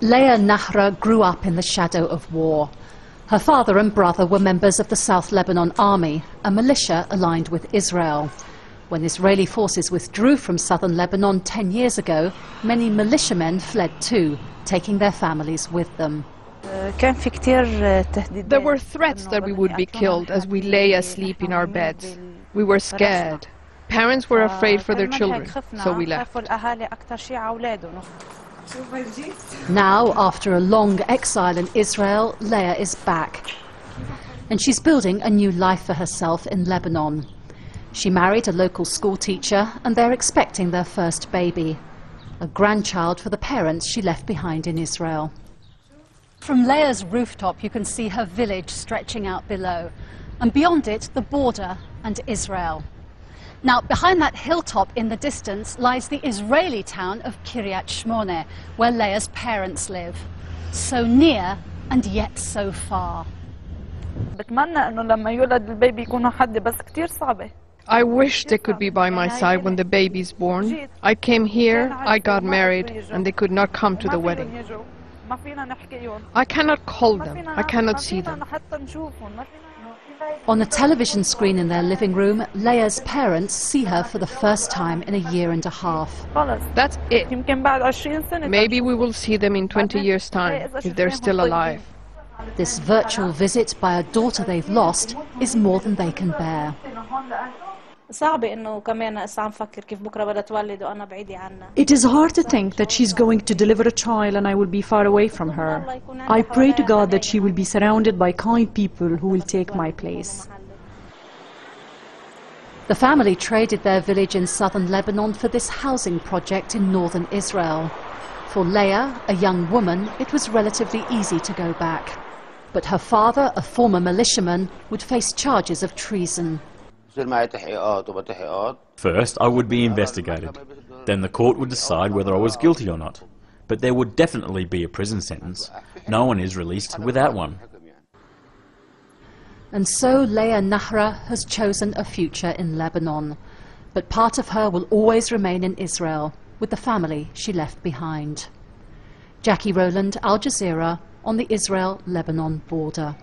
Leah Nahra grew up in the shadow of war. Her father and brother were members of the South Lebanon Army, a militia aligned with Israel. When Israeli forces withdrew from southern Lebanon 10 years ago, many militiamen fled too, taking their families with them. There were threats that we would be killed as we lay asleep in our beds. We were scared. Parents were afraid for their children, so we left. Now, after a long exile in Israel, Leah is back. And she's building a new life for herself in Lebanon. She married a local school teacher and they're expecting their first baby, a grandchild for the parents she left behind in Israel. From Leah's rooftop you can see her village stretching out below, and beyond it the border and Israel. Now, behind that hilltop in the distance lies the Israeli town of Kiryat Shmone, where Leah's parents live. So near and yet so far. I wish they could be by my side when the baby's born. I came here, I got married, and they could not come to the wedding. I cannot call them, I cannot see them. On a television screen in their living room, Leah's parents see her for the first time in a year and a half. That's it. Maybe we will see them in 20 years' time, if they're still alive. This virtual visit by a daughter they've lost is more than they can bear. It is hard to think that she's going to deliver a child and I will be far away from her. I pray to God that she will be surrounded by kind people who will take my place. The family traded their village in southern Lebanon for this housing project in northern Israel. For Leah, a young woman, it was relatively easy to go back. But her father, a former militiaman, would face charges of treason. First, I would be investigated. Then the court would decide whether I was guilty or not. But there would definitely be a prison sentence. No one is released without one. And so Leah Nahra has chosen a future in Lebanon. But part of her will always remain in Israel, with the family she left behind. Jackie Rowland, Al Jazeera, on the Israel-Lebanon border.